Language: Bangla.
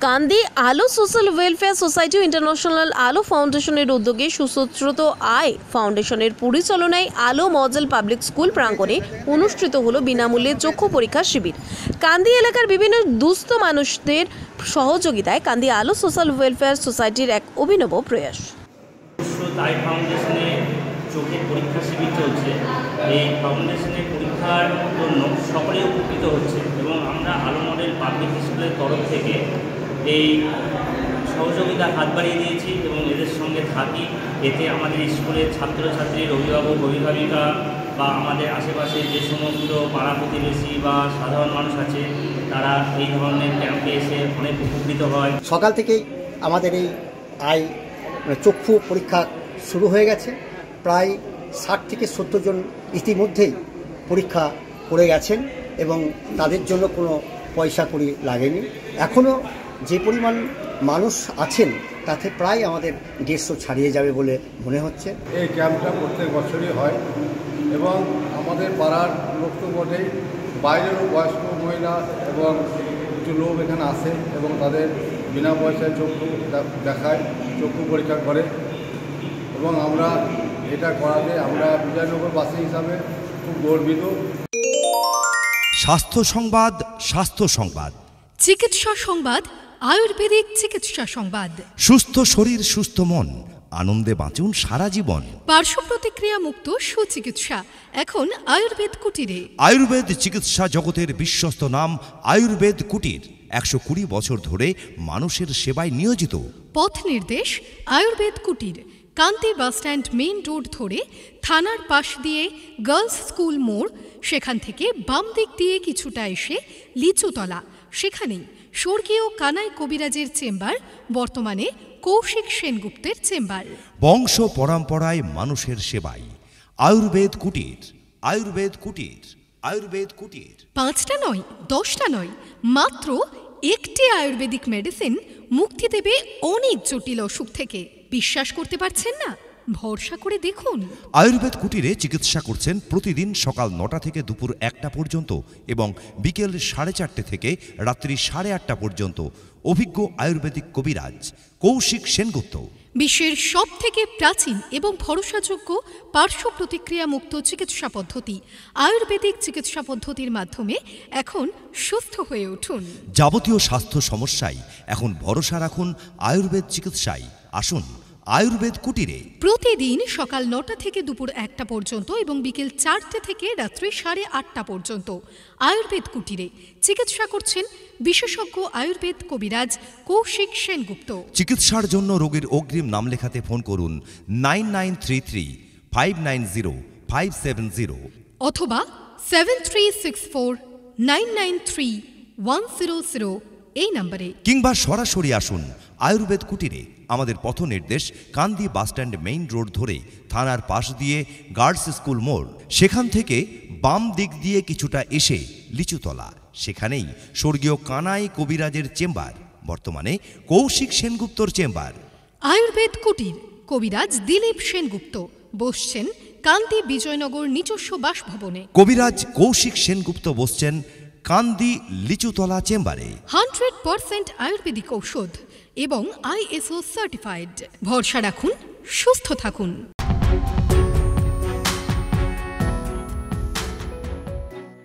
কান্দি আলো সোশ্যাল ওয়েলফেয়ার সোসাইটি ইন্টারন্যাশনাল আলো ফাউন্ডেশনের উদ্যোগে সুসূত্রত আয় ফাউন্ডেশনের পরিচালনায় আলো মডেল পাবলিক স্কুল প্রাঙ্গণে অনুষ্ঠিত হলো বিনামূল্যে চক্ষু পরীক্ষা শিবির। কান্দি এলাকার বিভিন্ন দুস্থ মানুষদের সহযোগিতায় কান্দি আলো সোশ্যাল ওয়েলফেয়ার সোসাইটির এক অভিনব প্রয়াস। আই ফাউন্ডেশনে চোখের পরীক্ষা শিবির চলছে। এই ফাউন্ডেশনের পরীক্ষার জন্য সকলে উপকৃত হচ্ছে এবং আমরা আলো মডেল পাবলিক স্কুলের তরফ থেকে এই সহযোগিতা হাত বাড়িয়ে দিয়েছি এবং এদের সঙ্গে থাকি। এতে আমাদের স্কুলের ছাত্রছাত্রীর অভিভাবক অভিভাবিকা বা আমাদের আশেপাশে যে সমস্ত পাড়া প্রতিবেশী বা সাধারণ মানুষ আছে তারা এই ধরনের ক্যাম্পে এসে অনেক উপকৃত হয়। সকাল থেকেই আমাদের এই চক্ষু পরীক্ষা শুরু হয়ে গেছে। প্রায় 60 থেকে 70 জন ইতিমধ্যেই পরীক্ষা করে গেছেন এবং তাদের জন্য কোনো পয়সা কড়ি লাগেনি। এখনও যে পরিমাণ মানুষ আছেন তাতে প্রায় আমাদের 150 ছাড়িয়ে যাবে বলে মনে হচ্ছে। এই ক্যাম্পটা প্রত্যেক বছরই হয় এবং আমাদের পাড়ার লোক তো বটেই, বাইরেরও বয়স্ক মহিলা এবং কিছু লোক এখানে আসে এবং তাদের বিনা পয়সায় চক্ষু দেখায়, চক্ষু পরীক্ষা করে এবং আমরা এটা করাতে আমরা বিজয়নগরবাসী হিসাবে খুব গর্বিত। স্বাস্থ্য সংবাদ, স্বাস্থ্য সংবাদ, চিকিৎসা সংবাদ, আয়ুর্বেদিক চিকিৎসা সংবাদ। সুস্থ শরীর সুস্থ মন, আনন্দে বাঁচুন সারা জীবন। পার্শ্ব প্রতিক্রিয়া মুক্ত সুচিকিৎসা এখন আয়ুর্বেদ কুটিরে। আয়ুর্বেদ চিকিৎসা জগতের বিশ্বস্ত নাম আয়ুর্বেদ কুটির 120 বছর ধরে মানুষের সেবায় নিয়োজিত। পথ নির্দেশ আয়ুর্বেদ কুটির, কান্তি বাসস্ট্যান্ড মেইন রোড ধরে থানার পাশ দিয়ে গার্লস স্কুল মোড়, সেখান থেকে বাম দিক দিয়ে কিছুটা এসে লিচুতলা, সেখানেই স্বর্গীয় কানাই কবিরাজের চেম্বার, বর্তমানে কৌশিক সেনগুপ্তের চেম্বার। বংশ পরম্পরায় মানুষের সেবায় আয়ুর্বেদ কুটির, আয়ুর্বেদ কুটির, আয়ুর্বেদ কুটির। 5টা নয়, 10টা নয়, মাত্র একটি আয়ুর্বেদিক মেডিসিন মুক্তি দেবে অনেক জটিল অসুখ থেকে। বিশ্বাস করতে পারছেন না? ভরসা করে দেখুন। আয়ুর্বেদ কুটিরে চিকিৎসা করছেন প্রতিদিন সকাল 9টা থেকে দুপুর 1টা পর্যন্ত এবং বিকেল 4:30 থেকে রাত্রি 8:30 পর্যন্ত অভিজ্ঞ আয়ুর্বেদিক কবিরাজ কৌশিক সেনগুপ্ত। বিশ্বের সবথেকে প্রাচীন এবং ভরসাযোগ্য পার্শ্ব প্রতিক্রিয়া মুক্ত চিকিৎসা পদ্ধতি আয়ুর্বেদিক চিকিৎসা পদ্ধতির মাধ্যমে এখন সুস্থ হয়ে উঠুন। যাবতীয় স্বাস্থ্য সমস্যায় এখন ভরসা রাখুন আয়ুর্বেদ চিকিৎসায়। আসুন আয়ুর্বেদ কুটিরে। প্রতিদিন সকাল 9টা থেকে দুপুর 1টা পর্যন্ত এবং বিকেল 4টে থেকে রাত্রি 8:30 পর্যন্ত আয়ুর্বেদ কুটিরে চিকিৎসা করছেন বিশেষজ্ঞ আয়ুর্বেদ কবিরাজ কৌশিক সেনগুপ্ত। চিকিৎসার জন্য রোগীর অগ্রিম নাম লেখাতে ফোন করুন 9933590570 অথবা 7364993100 এই নম্বরে, কিংবা সরাসরি আসুন আয়ুর্বেদ কুটিরে। আমাদের পথ নির্দেশ কান্দি বাসস্ট্যান্ড মেইন রোড ধরে থানার পাশ দিয়ে গার্লস স্কুল মোড়, সেখান থেকে বাম দিক দিয়ে কিছুটা এসে লিচুতলা, সেখানেই স্বর্গীয় কানাই কবিরাজের চেম্বার, বর্তমানে কৌশিক সেনগুপ্তর চেম্বার। আয়ুর্বেদ কুটির, কবিরাজ দিলীপ সেনগুপ্ত বসছেন কান্দি বিজয়নগর নিজস্ব বাসভবনে। কবিরাজ কৌশিক সেনগুপ্ত বসছেন কান্দি লিচুতলা চেম্বারে। 100% আয়ুর্বেদিক ঔষধ এবং ISO সার্টিফাইড। ভরসা রাখুন, সুস্থ থাকুন।